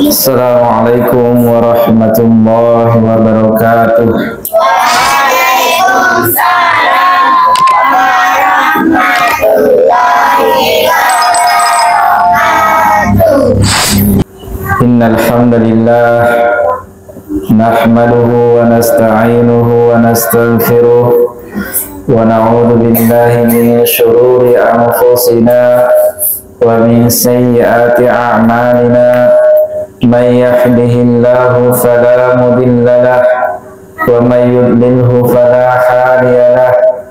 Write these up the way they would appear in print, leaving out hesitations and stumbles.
Assalamualaikum warahmatullahi wabarakatuh. Waalaikumsalam warahmatullahi wabarakatuh. Innal hamdalillah nahmaduhu wa nasta'inuhu wa nastaghfiruh wa na'udzu billahi min shururi anfusina wa min sayyiati a'malina. Man yahdihillahu fala mudilla lahu wa man yudlilhu fala hadiya lahu.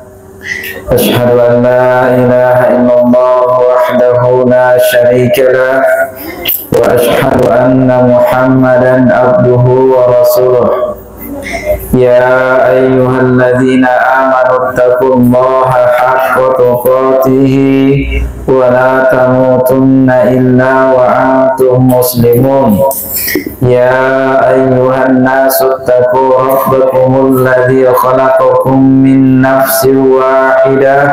Asyhadu an la ilaha illallah wahdahu la syarika lahu wa asyhadu anna Muhammadan abduhu wa rasuluh. Ya ayyuhalladzina amanu taqullaha haqqa tuqatih wa la tamutunna illa wa antum muslimun. Ya ayyuhan nasu taqu rabbakumul ladzi khalaqakum min nafsin wahidah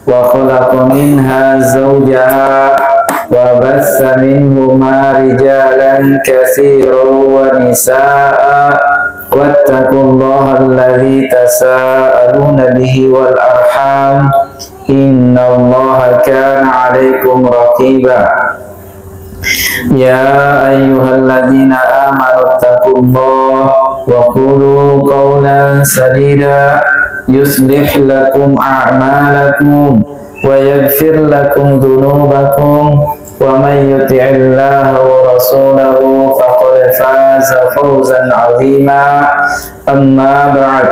wa khalaqa minha zawjaha wa bassa minhuma rijalan katsiran wa nisaa wattaqullaha alladzi tasaaluna bihi wal arham innallaha kana 'alaikum raqiba. Ya ayyuhalladzina amanu taqullaha wa qulu qawlan sadida yuslih lakum a'malakum wa yaghfir lakum dhunubakum wa man yuti'illaha wa rasulahu faqad faza fawzan 'azima. Amma ba'd,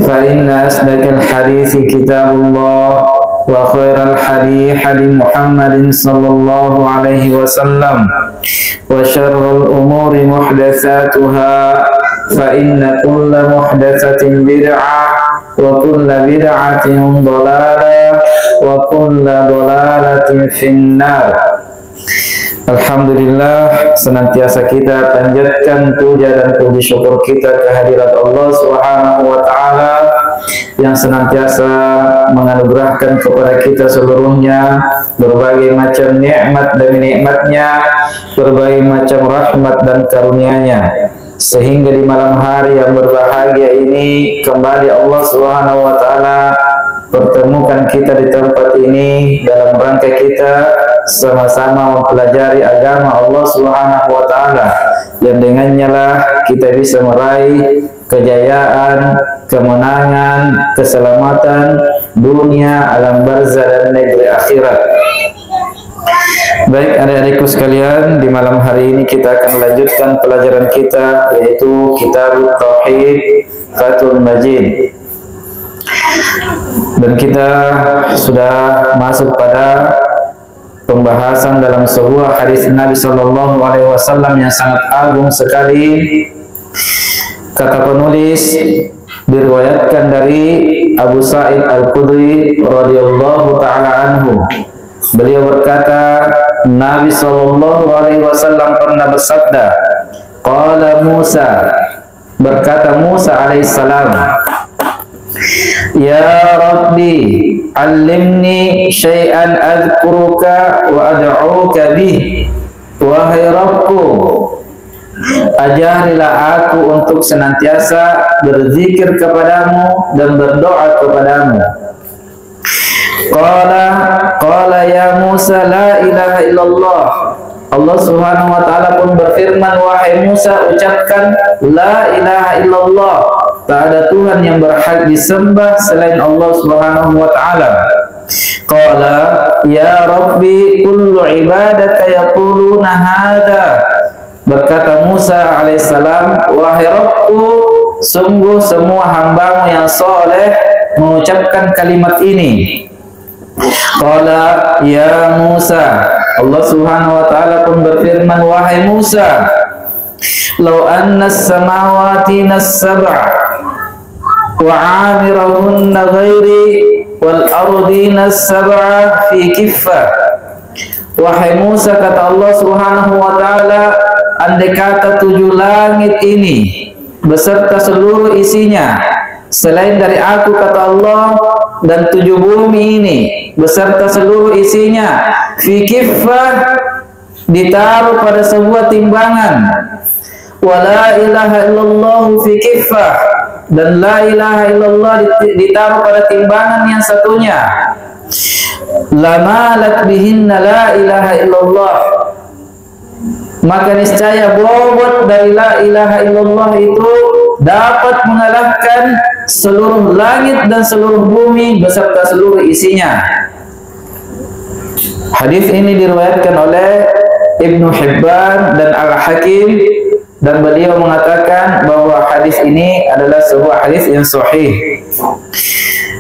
fa inna asdaqal hadithi kitabullah wa khairal hadi hadi Muhammadin sallallahu alaihi wasallam wa syarrul umuri muhdatsatuha fa inna kulla muhdatsatin bid'ah wa kulla bid'atin dhalalah wa kulla dhalalatin finnar. Alhamdulillah, senantiasa kita panjatkan puja dan puji syukur kita kehadirat Allah Subhanahu wa taala yang senantiasa menganugerahkan kepada kita seluruhnya berbagai macam nikmat demi nikmatnya, berbagai macam rahmat dan karunia-Nya, sehingga di malam hari yang berbahagia ini kembali Allah Subhanahu wa taala pertemukan kita di tempat ini dalam rangka kita sama-sama mempelajari agama Allah Subhanahu wa taala, yang dengannya lah kita bisa meraih kejayaan, kemenangan, keselamatan dunia, alam barzah dan negeri akhirat. Baik adik-adikku sekalian, di malam hari ini kita akan melanjutkan pelajaran kita, yaitu Kitab Tauhid Fathul Majid. Dan kita sudah masuk pada pembahasan dalam sebuah hadis Nabi Shallallahu Alaihi Wasallam yang sangat agung sekali. Kata penulis, diriwayatkan dari Abu Sa'id Al-Khudri radhiyallahu taala anhu. Beliau berkata, Nabi Shallallahu Alaihi Wasallam pernah bersabda, qala Musa, berkata Musa alaihissalam, ya Rabbi, allimni syai'an adhkuruka wa ad'uka bih. Wahai Rabbku, ajarilah aku untuk senantiasa berzikir kepadamu dan berdoa kepadamu. Qala ya Musa la ilaha illallah. Allah Subhanahu wa taala pun berfirman, wahai Musa, ucapkan la ilaha illallah. Tak ada Tuhan yang berhak disembah selain Allah Subhanahu wa taala. Qala ya Rabbi kullu ibadaka yaquluna hadza. Berkata Musa alaihissalam, wahai Rabbku, sungguh semua hambamu yang soleh mengucapkan kalimat ini. Qala ya Musa, Allah Subhanahu wa taala pun berfirman, wahai Musa, law anna as-samawati nas-sab'a wa 'amirahunna ghairi wal ardina as-sab'a fi kiffah. Wahai Musa, kata Allah Subhanahu wa taala, andai kata 7 langit ini beserta seluruh isinya selain dari aku, kata Allah, dan 7 bumi ini beserta seluruh isinya fi kiffah, ditaruh pada sebuah timbangan. Wa la ilaha illallah fi kiffah, dan la ilaha illallah ditaruh pada timbangan yang satunya. Lamalat bihinna la ilaha illallah, maka niscaya bobot dari la ilaha illallah itu dapat mengalahkan seluruh langit dan seluruh bumi beserta seluruh isinya. Hadis ini diriwayatkan oleh Ibnu Hibban dan Al-Hakim, dan beliau mengatakan bahwa hadis ini adalah sebuah hadis yang sahih.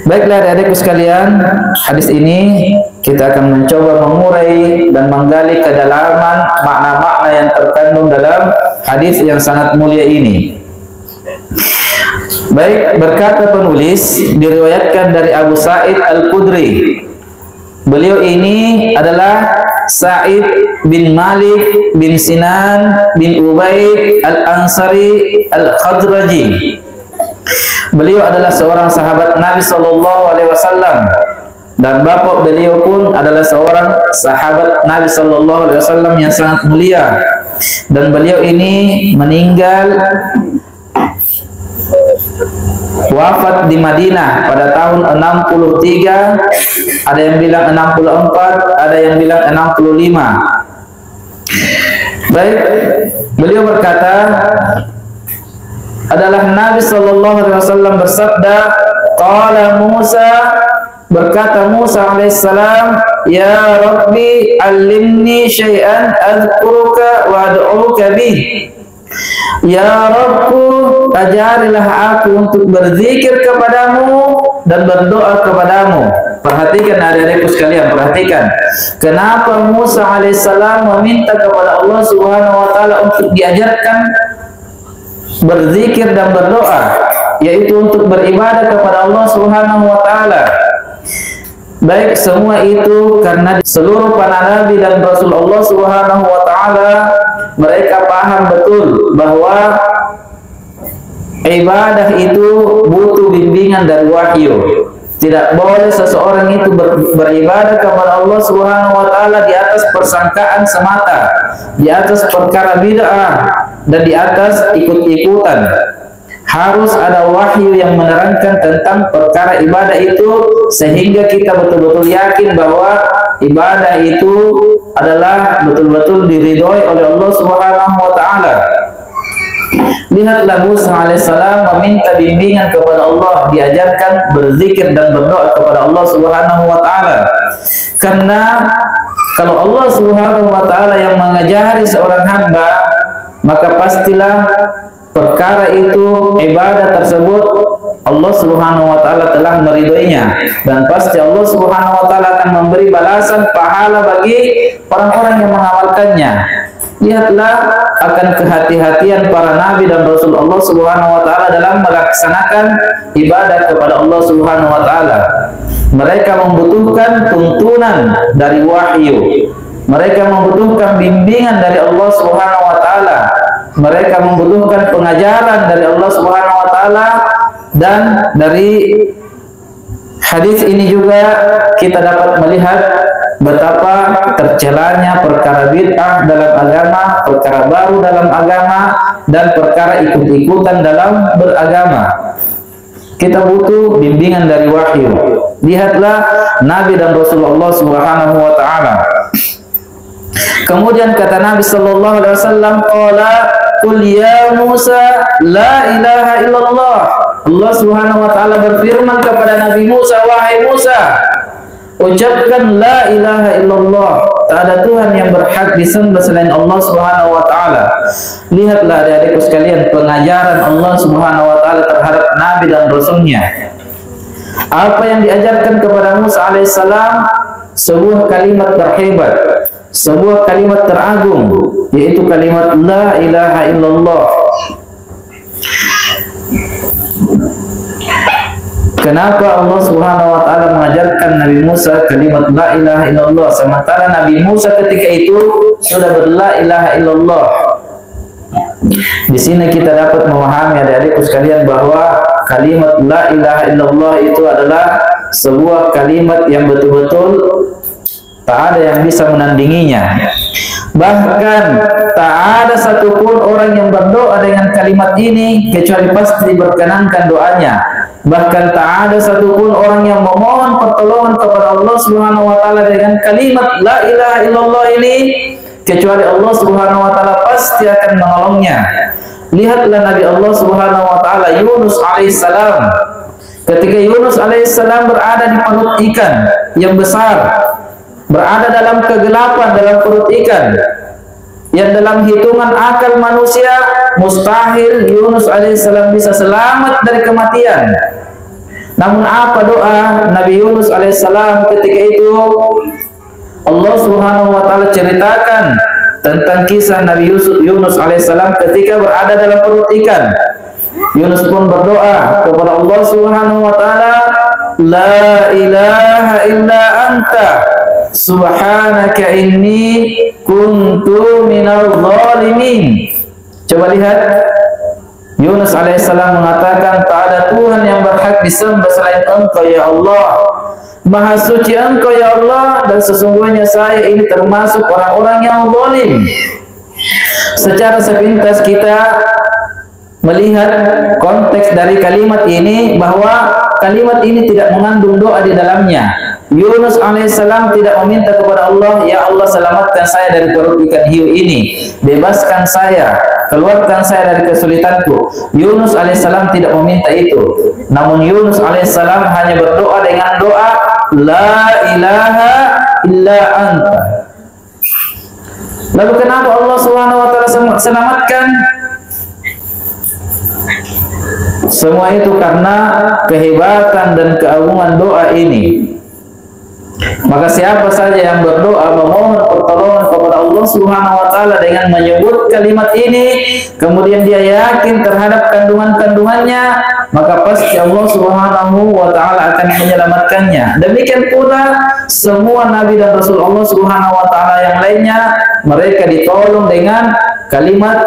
Baiklah adik-adikku sekalian, hadis ini kita akan mencoba mengurai dan menggali kedalaman makna-makna yang terkandung dalam hadis yang sangat mulia ini. Baik, berkata penulis, diriwayatkan dari Abu Sa'id Al-Khudri. Beliau ini adalah Sa'id bin Malik bin Sinan bin Ubaid Al-Ansari Al-Khadraji. Beliau adalah seorang sahabat Nabi Sallallahu Alaihi Wasallam, dan bapak beliau pun adalah seorang sahabat Nabi Sallallahu Alaihi Wasallam yang sangat mulia. Dan beliau ini meninggal wafat di Madinah pada tahun 63, ada yang bilang 64, ada yang bilang 65. Baik, beliau berkata, adalah Nabi Sallallahu Alaihi Wasallam bersabda, qala Musa, berkata Musa alaihissalam, ya Rabbi alimni syai'an adhkuruka wa ad'uka bih. Ya Rabbku, ajarilah aku untuk berzikir kepadamu dan berdoa kepadamu. Perhatikan adik-adikku sekalian, perhatikan. Kenapa Musa alaihissalam meminta kepada Allah Subhanahu wa taala untuk diajarkan berzikir dan berdoa, yaitu untuk beribadah kepada Allah Subhanahu wa taala. Baik, semua itu karena seluruh para nabi dan rasul Allah Subhanahu wa taala mereka paham betul bahwa ibadah itu butuh bimbingan dari wahyu. Tidak boleh seseorang itu beribadah kepada Allah Subhanahu wa taala di atas persangkaan semata, di atas perkara bid'ah, dan di atas ikut-ikutan. Harus ada wahyu yang menerangkan tentang perkara ibadah itu, sehingga kita betul-betul yakin bahwa ibadah itu adalah betul-betul diridhoi oleh Allah Subhanahu wa taala. Lihatlah Musa alaihissalam meminta bimbingan kepada Allah, diajarkan berzikir dan berdoa kepada Allah Subhanahu wa taala. Karena kalau Allah Subhanahu wa taala yang mengajari seorang hamba, maka pastilah perkara itu, ibadah tersebut Allah Subhanahu wa taala telah meridhoinya, dan pasti Allah Subhanahu wa taala akan memberi balasan pahala bagi orang-orang yang mengamalkannya. Lihatlah akan kehati-hatian para nabi dan rasul Allah Subhanahu wa taala dalam melaksanakan ibadah kepada Allah Subhanahu wa taala. Mereka membutuhkan tuntunan dari wahyu. Mereka membutuhkan bimbingan dari Allah Subhanahu wa taala. Mereka membutuhkan pengajaran dari Allah Subhanahu wa taala. Dan dari hadis ini juga kita dapat melihat betapa tercelanya perkara bid'ah dalam agama, perkara baru dalam agama, dan perkara ikut-ikutan dalam beragama. Kita butuh bimbingan dari wahyu. Lihatlah Nabi dan Rasulullah Subhanahu wa taala. Kemudian kata Nabi sallallahu alaihi wasallam, qala qul ya Musa la ilaha illallah. Allah Subhanahu wa taala berfirman kepada Nabi Musa, wahai Musa, ucapkan la ilaha illallah, tak ada Tuhan yang berhak disembah selain Allah Subhanahu wa taala. Lihatlah adik-adikku sekalian pengajaran Allah Subhanahu wa taala terhadap nabi dan rasulnya. Apa yang diajarkan kepada Musa alaihissalam, sebuah kalimat terhebat, sebuah kalimat teragung, yaitu kalimat la ilaha illallah. Kenapa Allah Subhanahu wa taala mengajarkan Nabi Musa kalimat la ilaha illallah, sementara Nabi Musa ketika itu sudah berla ilaha illallah? Di sini kita dapat memahami adik-adikku sekalian bahwa kalimat la ilaha illallah itu adalah sebuah kalimat yang betul-betul tak ada yang bisa menandinginya. Bahkan tak ada satupun orang yang berdoa dengan kalimat ini kecuali pasti diperkenankan doanya. Bahkan tak ada satupun orang yang memohon pertolongan kepada Allah Subhanahu wa taala dengan kalimat la ilaha illallah ini kecuali Allah Subhanahu wa taala pasti akan menolongnya. Lihatlah Nabi Allah Subhanahu wa taala Yunus alaihissalam. Ketika Yunus alaihissalam berada di perut ikan yang besar, berada dalam kegelapan dalam perut ikan yang dalam hitungan akal manusia mustahil Yunus alaihissalam bisa selamat dari kematian. Namun apa doa Nabi Yunus alaihissalam ketika itu? Allah Subhanahu wa taala ceritakan tentang kisah Nabi Yunus alaihissalam ketika berada dalam perut ikan. Yunus pun berdoa kepada Allah Subhanahu wa taala, la ilaha illa anta subhanaka inni kuntu minal zalimin. Coba lihat, Yunus alaihissalam mengatakan tak ada Tuhan yang berhak disembah selain Engkau ya Allah. Maha suci Engkau ya Allah, dan sesungguhnya saya ini termasuk orang-orang yang zalim. Secara sepintas kita melihat konteks dari kalimat ini bahwa kalimat ini tidak mengandung doa di dalamnya. Yunus alaihissalam tidak meminta kepada Allah, ya Allah selamatkan saya dari perut ikan hiu ini, bebaskan saya, keluarkan saya dari kesulitanku. Yunus alaihissalam tidak meminta itu. Namun Yunus alaihissalam hanya berdoa dengan doa la ilaha illa anta. Lalu kenapa Allah Subhanahu wa taala selamatkan? Semua itu karena kehebatan dan keagungan doa ini. Maka siapa saja yang berdoa memohon pertolongan kepada Allah Subhanahu wa taala dengan menyebut kalimat ini, kemudian dia yakin terhadap kandungan-kandungannya, maka pasti Allah Subhanahu wa taala akan menyelamatkannya. Demikian pula semua nabi dan rasul Allah Subhanahu wa taala yang lainnya, mereka ditolong dengan kalimat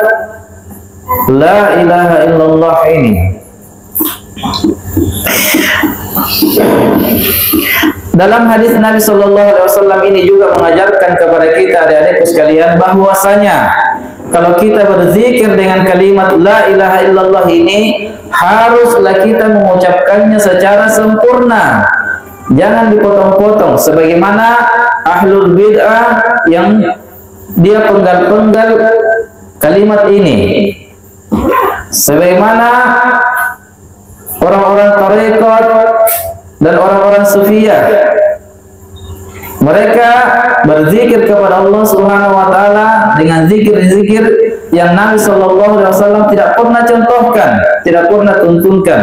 la ilaha illallah ini. Dalam hadis Nabi Shallallahu Alaihi Wasallam ini juga mengajarkan kepada kita adik-adikku sekalian bahwasanya kalau kita berzikir dengan kalimat la ilaha illallah ini haruslah kita mengucapkannya secara sempurna, jangan dipotong-potong sebagaimana ahlul bid'ah yang dia penggal-penggal kalimat ini, sebagaimana orang-orang tarekat dan orang-orang sufiyah. Mereka berzikir kepada Allah Subhanahu wa taala dengan zikir-zikir yang Nabi Shallallahu Alaihi Wasallam tidak pernah contohkan, tidak pernah tuntunkan.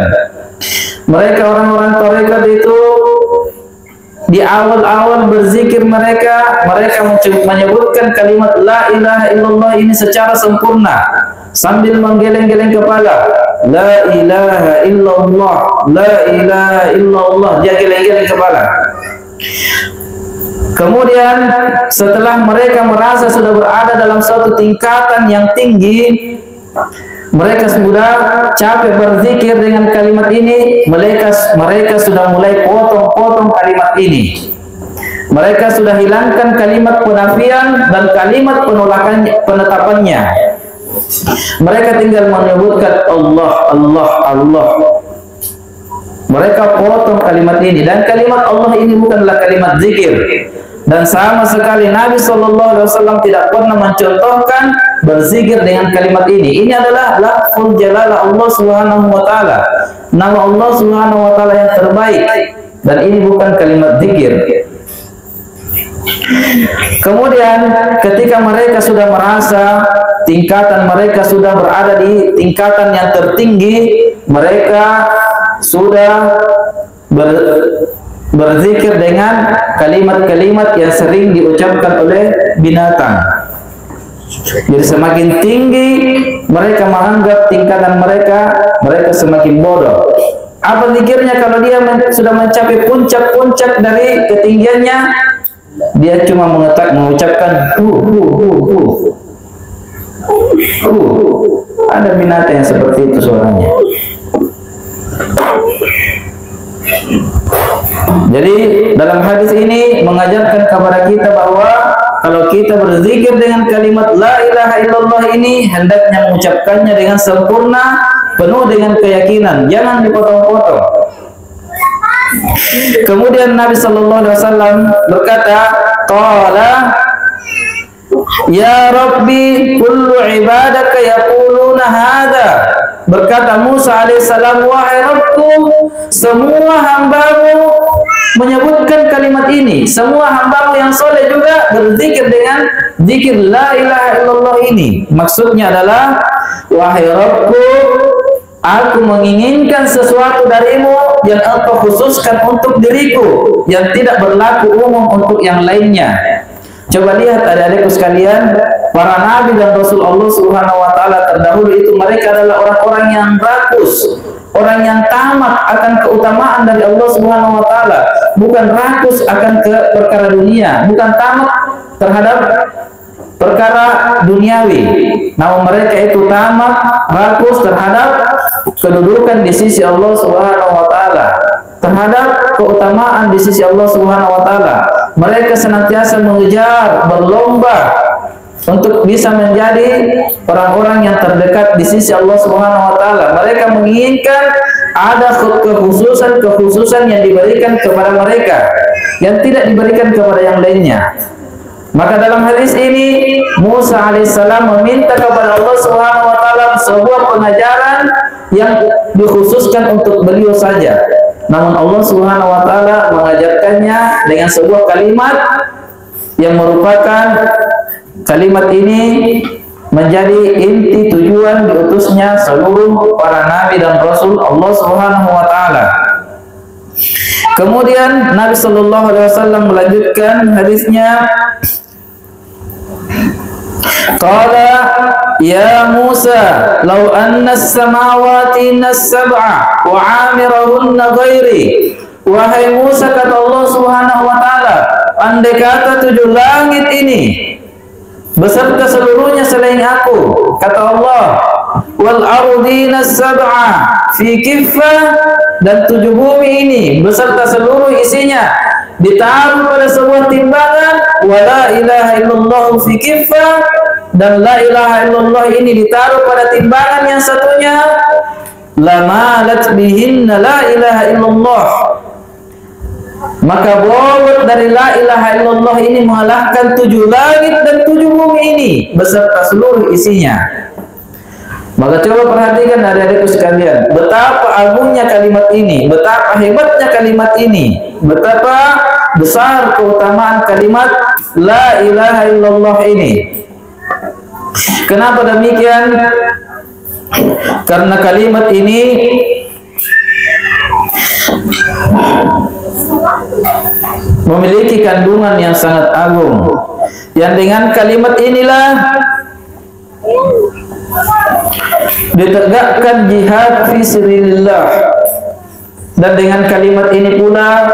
Mereka orang-orang tarekat itu di awal-awal berzikir mereka menyebutkan kalimat la ilaha illallah ini secara sempurna sambil menggeleng-geleng kepala. La ilaha illallah, la ilaha illallah, dia geleng-geleng kepala. Kemudian setelah mereka merasa sudah berada dalam suatu tingkatan yang tinggi, mereka sudah capek berzikir dengan kalimat ini, mereka sudah mulai potong-potong kalimat ini. Mereka sudah hilangkan kalimat penafian dan kalimat penetapannya. Mereka tinggal menyebutkan Allah, Allah, Allah. Mereka potong kalimat ini, dan kalimat Allah ini bukanlah kalimat zikir. Dan sama sekali Nabi Shallallahu Alaihi Wasallam tidak pernah mencontohkan berzikir dengan kalimat ini. Ini adalah lafzul jalalah Allah Subhanahu wa taala, nama Allah Subhanahu wa taala yang terbaik, dan ini bukan kalimat zikir. Kemudian ketika mereka sudah merasa tingkatan mereka sudah berada di tingkatan yang tertinggi, mereka sudah berzikir dengan kalimat-kalimat yang sering diucapkan oleh binatang. Jadi semakin tinggi mereka menganggap tingkatan mereka semakin bodoh. Apa zikirnya kalau dia sudah mencapai puncak-puncak dari ketinggiannya? Dia cuma mengucapkan ada binatang yang seperti itu suaranya. Jadi dalam hadis ini mengajarkan kepada kita bahwa kalau kita berzikir dengan kalimat la ilaha illallah ini hendaknya mengucapkannya dengan sempurna, penuh dengan keyakinan, jangan dipotong-potong. Kemudian Nabi sallallahu alaihi wasallam berkata, qala ya Rabbi kullu ibadaka yaquluna hadza. Berkata Musa alaihissalam, wahai Rabbku, semua hambamu menyebutkan kalimat ini. Semua hambamu yang soleh juga berzikir dengan zikir la ilaha illallah ini. Maksudnya adalah, wahai Rabbku, aku menginginkan sesuatu darimu yang engkau khususkan untuk diriku, yang tidak berlaku umum untuk yang lainnya. Coba lihat adik-adikku sekalian, para nabi dan rasul Allah Subhanahu wa taala terdahulu itu mereka adalah orang-orang yang rakus, orang yang tamak akan keutamaan dari Allah Subhanahu wa taala, bukan rakus akan ke perkara dunia, bukan tamak terhadap perkara duniawi. Namun mereka itu tamak, rakus terhadap kedudukan di sisi Allah Subhanahu wa taala, terhadap keutamaan di sisi Allah Subhanahu wa taala. Mereka senantiasa mengejar, berlomba untuk bisa menjadi orang-orang yang terdekat di sisi Allah Subhanahu wa taala. Mereka menginginkan ada kekhususan yang diberikan kepada mereka yang tidak diberikan kepada yang lainnya. Maka dalam hadis ini Musa alaihissalam meminta kepada Allah Subhanahu wa taala sebuah pengajaran yang dikhususkan untuk beliau saja. Namun Allah Subhanahu wa taala mengajarkannya dengan sebuah kalimat yang merupakan kalimat ini menjadi inti tujuan diutusnya seluruh para nabi dan rasul Allah Subhanahu wa taala. Kemudian Nabi sallallahu alaihi wasallam melanjutkan hadisnya, qala ya Musa law anna as-samawati as-sab'a wa 'amirahunna ghairi. Wahai Musa, kata Allah Subhanahu wa taala, andai kata 7 langit ini beserta seluruhnya selain aku, kata Allah, wal ardina as-sab'a fi kiffah, dan 7 bumi ini beserta seluruh isinya ditaruh pada sebuah timbangan, wa la ilaha illallah fi kiffah, dan la ilaha illallah ini ditaruh pada timbangan yang satunya, lamalat bihinna la ilaha illallah, maka bobot dari la ilaha illallah ini mengalahkan 7 langit dan 7 bumi ini beserta seluruh isinya. Maka coba perhatikan adik-adikku sekalian, betapa agungnya kalimat ini, betapa hebatnya kalimat ini, betapa besar keutamaan kalimat la ilaha illallah ini. Kenapa demikian? Karena kalimat ini memiliki kandungan yang sangat agung, yang dengan kalimat inilah ditegakkan jihad fi sabilillah, dan dengan kalimat ini pula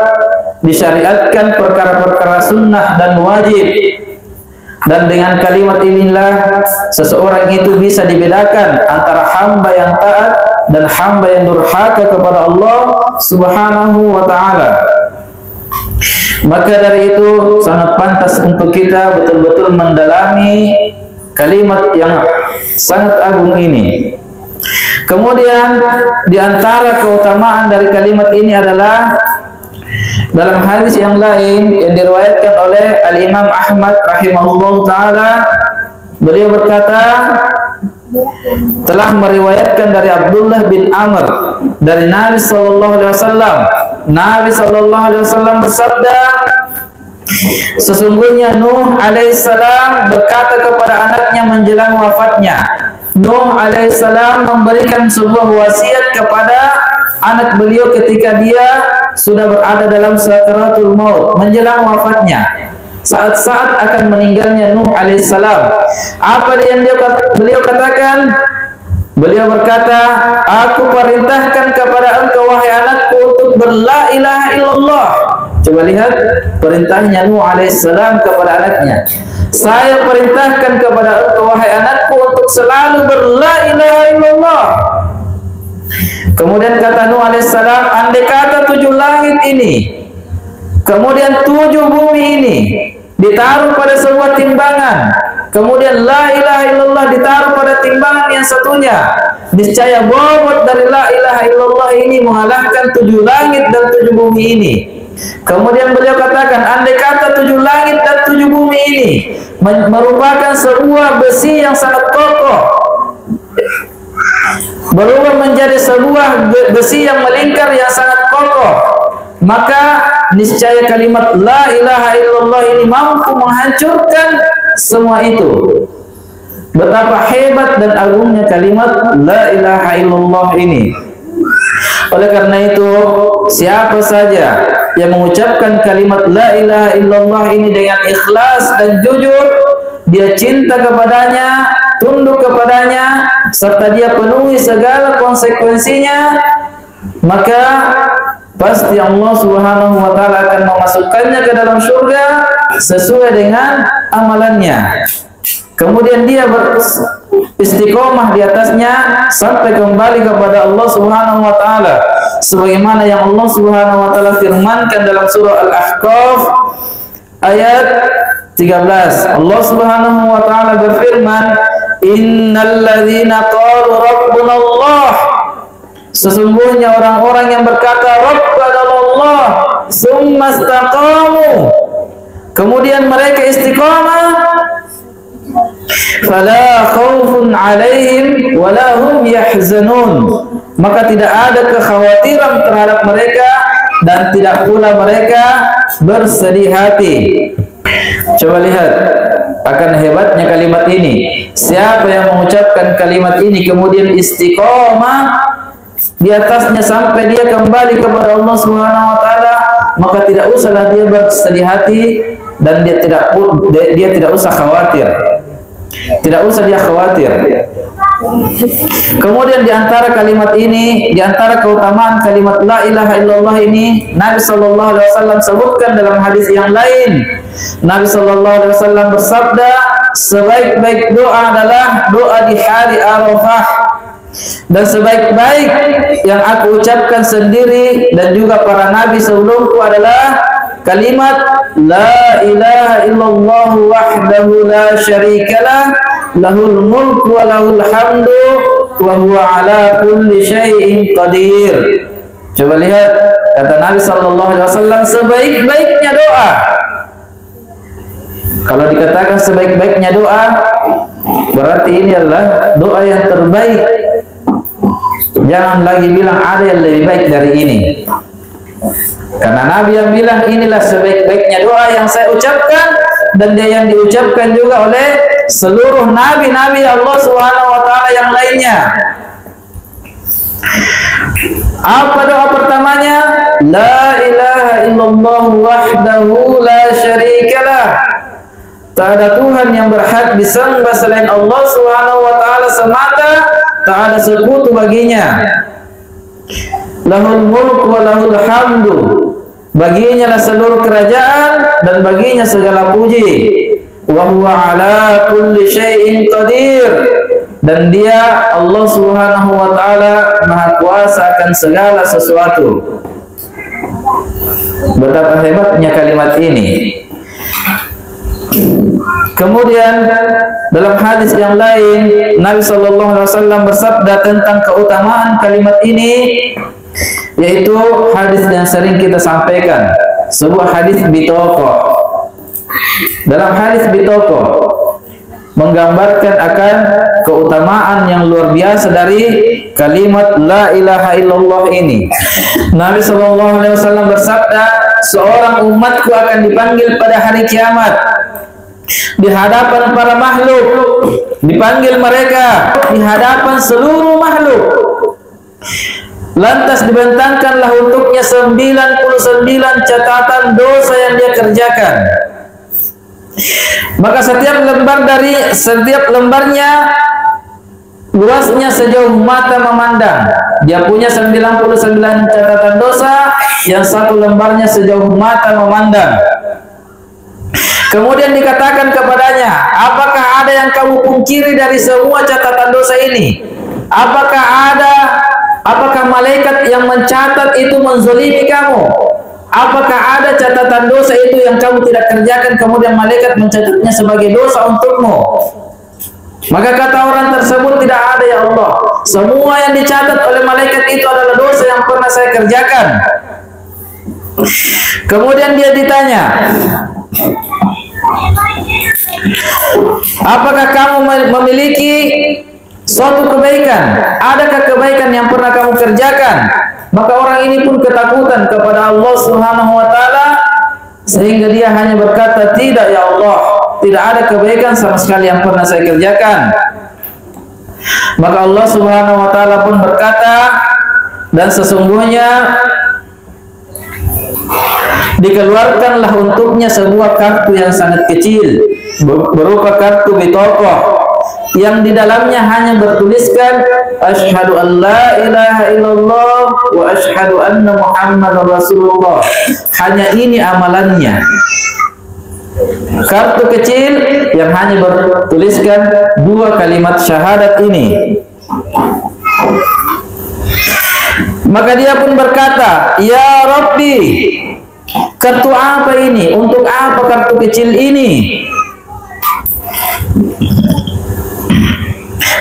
disyariatkan perkara-perkara sunnah dan wajib, dan dengan kalimat inilah seseorang itu bisa dibedakan antara hamba yang taat dan hamba yang durhaka kepada Allah Subhanahu wa ta'ala. Maka dari itu sangat pantas untuk kita betul-betul mendalami kalimat yang sangat agung ini. Kemudian di antara keutamaan dari kalimat ini adalah dalam hadis yang lain yang diriwayatkan oleh Al-Imam Ahmad rahimahullah ta'ala, beliau berkata, telah meriwayatkan dari Abdullah bin Amr dari Nabi sallallahu alaihi wasallam. Nabi sallallahu alaihi wasallam bersabda, sesungguhnya Nuh alaihissalam berkata kepada anaknya menjelang wafatnya. Nuh alaihissalam memberikan sebuah wasiat kepada anak beliau ketika dia sudah berada dalam sakaratul maut, menjelang wafatnya, saat-saat akan meninggalnya Nuh alaihissalam. Apa yang beliau katakan? Beliau berkata, aku perintahkan kepada engkau wahai anakku untuk berla ilaha illallah. Coba lihat perintahnya Nuh alaihissalam kepada anaknya. Saya perintahkan kepada engkau wahai anakku untuk selalu berla ilaha illallah. Kemudian kata Nuh alaihissalam, andai kata 7 langit ini Kemudian 7 bumi ini ditaruh pada sebuah timbangan. Kemudian la ilaha illallah ditaruh pada timbangan yang satunya. Niscaya bobot dari la ilaha illallah ini mengalahkan 7 langit dan 7 bumi ini. Kemudian beliau katakan, andai kata 7 langit dan 7 bumi ini merupakan sebuah besi yang sangat kokoh, berubah menjadi sebuah besi yang melingkar yang sangat kokoh, maka niscaya kalimat la ilaha illallah ini mampu menghancurkan semua itu. Betapa hebat dan agungnya kalimat la ilaha illallah ini. Oleh karena itu, siapa saja yang mengucapkan kalimat la ilaha illallah ini dengan ikhlas dan jujur, dia cinta kepadanya, tunduk kepadanya, serta dia penuhi segala konsekuensinya, maka pasti Allah Subhanahu wa taala akan memasukkannya ke dalam surga sesuai dengan amalannya. Kemudian dia beristiqomah di atasnya sampai kembali kepada Allah Subhanahu wa taala, sebagaimana yang Allah Subhanahu wa taala firmankan dalam surah Al-Ahqaf ayat 13. Allah Subhanahu wa taala berfirman, "Innal ladzina qalu rabbuna Allah." Sesungguhnya orang-orang yang berkata Rabbana Allah, summa istaqamu, kemudian mereka istiqamah, fala khaufun alaihim wala hum yahzanun, maka tidak ada kekhawatiran terhadap mereka dan tidak pula mereka bersedih hati. Coba lihat akan hebatnya kalimat ini. Siapa yang mengucapkan kalimat ini kemudian istiqamah di atasnya sampai dia kembali kepada Allah Subhanahu wa taala, maka tidak usahlah dia bersedih hati dan dia tidak usah khawatir. Tidak usah dia khawatir. Kemudian di antara kalimat ini, di antara keutamaan kalimat la ilaha illallah ini, Nabi sallallahu alaihi wasallam sebutkan dalam hadis yang lain. Nabi sallallahu alaihi wasallam bersabda, sebaik-baik doa adalah doa di hari Arafah, dan sebaik-baik yang aku ucapkan sendiri dan juga para nabi sebelumku adalah kalimat la ilaha illallah wahdahu la syarikalah lahul mulku wa lahul hamdu wa huwa ala kulli syai'in qadir. Coba lihat kata Nabi sallallahu alaihi wasallam, sebaik-baiknya doa. Kalau dikatakan sebaik-baiknya doa, berarti ini adalah doa yang terbaik. Jangan lagi bilang ada yang lebih baik dari ini. Karena Nabi yang bilang inilah sebaik-baiknya doa yang saya ucapkan, dan dia yang diucapkan juga oleh seluruh nabi-nabi Allah Subhanahu wa taala yang lainnya. Apa doa pertamanya? La ilaha illallah wahdahu la syarikalah. Tak ada Tuhan yang berhak disembah selain Allah Subhanahu wa taala semata, tak ada sekutu baginya. Lahul mulku wa lahul hamdu, baginya lah seluruh kerajaan dan baginya segala puji. Wa huwa ala kulli syai'in qadir, dan dia Allah Subhanahu wa taala maha kuasa akan segala sesuatu. Betapa hebatnya kalimat ini. Kemudian dalam hadis yang lain Nabi sallallahu alaihi wasallam bersabda tentang keutamaan kalimat ini, yaitu hadis yang sering kita sampaikan, sebuah hadis bitaqah. Dalam hadis bitaqah menggambarkan akan keutamaan yang luar biasa dari kalimat la ilaha illallah ini. Nabi sallallahu alaihi wasallam bersabda, seorang umatku akan dipanggil pada hari kiamat di hadapan para makhluk, dipanggil mereka di hadapan seluruh makhluk. Lantas dibentangkanlah untuknya 99 catatan dosa yang dia kerjakan. Maka setiap lembarnya luasnya sejauh mata memandang. Dia punya 99 catatan dosa, yang satu lembarnya sejauh mata memandang. Kemudian dikatakan kepadanya, apakah ada yang kamu pungkiri dari semua catatan dosa ini? Apakah malaikat yang mencatat itu menzalimi kamu? Apakah ada catatan dosa itu yang kamu tidak kerjakan kemudian malaikat mencatatnya sebagai dosa untukmu? Maka kata orang tersebut, tidak ada ya Allah. Semua yang dicatat oleh malaikat itu adalah dosa yang pernah saya kerjakan. Kemudian dia ditanya, apakah kamu memiliki suatu kebaikan? Adakah kebaikan yang pernah kamu kerjakan? Maka orang ini pun ketakutan kepada Allah Subhanahu wa taala sehingga dia hanya berkata, tidak ya Allah, tidak ada kebaikan sama sekali yang pernah saya kerjakan. Maka Allah Subhanahu wa taala pun berkata, dan sesungguhnya dikeluarkanlah untuknya sebuah kartu yang sangat kecil berupa kartu bitokoh yang di dalamnya hanya bertuliskan asyhadu an la ilaha illallah wa asyhadu anna muhammadar rasulullah. Hanya ini amalannya. Kartu kecil yang hanya bertuliskan dua kalimat syahadat ini. Maka dia pun berkata, ya Rabbi, kartu apa ini? Untuk apa kartu kecil ini?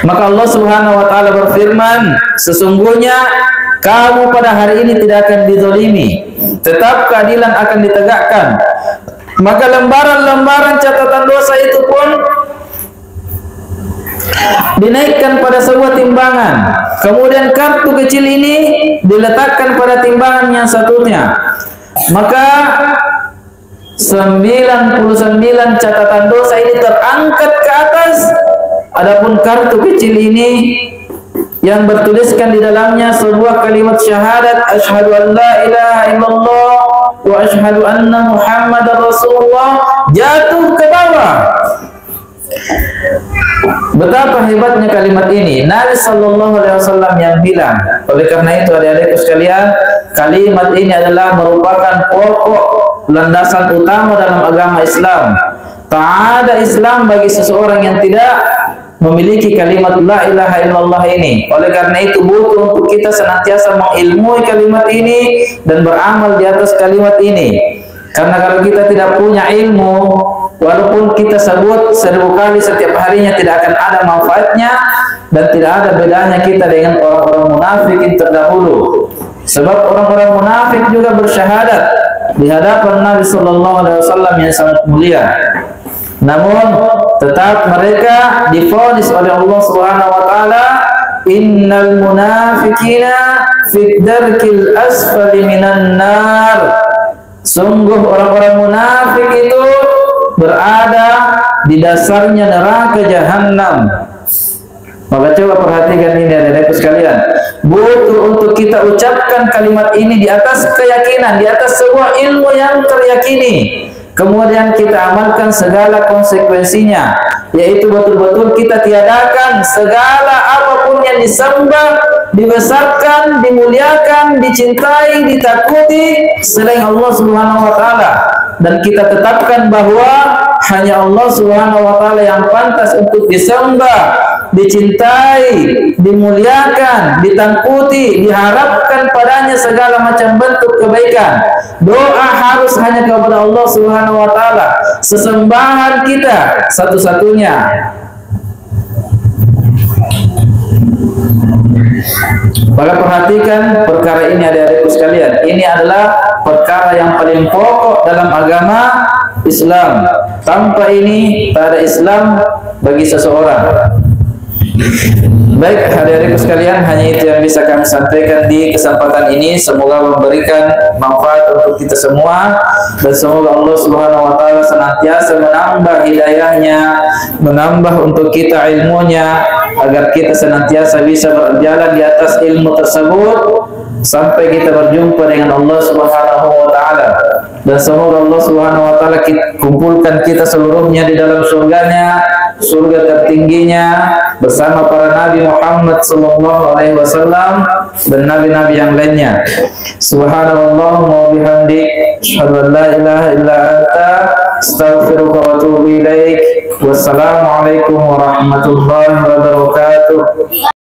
Maka Allah Subhanahu wa taala berfirman, sesungguhnya kamu pada hari ini tidak akan dizalimi, tetap keadilan akan ditegakkan. Maka lembaran-lembaran catatan dosa itu pun dinaikkan pada sebuah timbangan. Kemudian kartu kecil ini diletakkan pada timbangan yang satunya. Maka 99 catatan dosa ini terangkat ke atas. Adapun kartu kecil ini yang bertuliskan di dalamnya sebuah kalimat syahadat asyhadu an la ilaha illallah wa asyhadu anna muhammadar rasulullah jatuh ke bawah. Betapa hebatnya kalimat ini. Nabi sallallahu alaihi wasallam yang bilang. Oleh karena itu adik-adikku sekalian, kalimat ini adalah merupakan pokok landasan utama dalam agama Islam. Tak ada Islam bagi seseorang yang tidak memiliki kalimat la ilaha illallah ini. Oleh karena itu butuh untuk kita senantiasa mengilmui kalimat ini dan beramal di atas kalimat ini. Karena kalau kita tidak punya ilmu, walaupun kita sebut 1000 kali setiap harinya, tidak akan ada manfaatnya dan tidak ada bedanya kita dengan orang-orang munafik yang terdahulu. Sebab orang-orang munafik juga bersyahadat di hadapan Nabi sallallahu alaihi wasallam yang sangat mulia. Namun tetap mereka divonis oleh Allah Subhanahu wa taala, innal munafiqina fid darkil asfali minan nar. Sungguh orang-orang munafik itu berada di dasarnya neraka jahanam. Maka coba perhatikan ini adik-adikku sekalian. Butuh untuk kita ucapkan kalimat ini di atas keyakinan, di atas sebuah ilmu yang teryakini. Kemudian kita amalkan segala konsekuensinya, yaitu betul-betul kita tiadakan segala apapun yang disembah, dibesarkan, dimuliakan, dicintai, ditakuti selain Allah Subhanahu wa taala, dan kita tetapkan bahwa hanya Allah Subhanahu wa taala yang pantas untuk disembah, dicintai, dimuliakan, ditakuti, diharapkan padanya segala macam bentuk kebaikan. Doa harus hanya kepada Allah Subhanahu wa taala. Sesembahan kita satu-satunya. Maka perhatikan perkara ini adik-adikku sekalian. Ini adalah perkara yang paling pokok dalam agama Islam. Tanpa ini tak ada Islam bagi seseorang. Baik adik-adikku sekalian, hanya itu yang bisa kami sampaikan di kesempatan ini. Semoga memberikan manfaat untuk kita semua, dan semoga Allah Subhanahu wa taala senantiasa menambah hidayahnya, menambah untuk kita ilmunya, agar kita senantiasa bisa berjalan di atas ilmu tersebut sampai kita berjumpa dengan Allah Subhanahu wa taala. Dan semoga Allah Subhanahu wa taala kumpulkan kita seluruhnya di dalam surganya, surga tertingginya, bersama para nabi Muhammad sallallahu alaihi wasallam dan nabi-nabi yang lainnya. Subhanallah wa bihamdik, asyhadu an la ilaha illa anta, astaghfiruka wa atubu ilaik. Wassalamualaikum warahmatullahi wabarakatuh.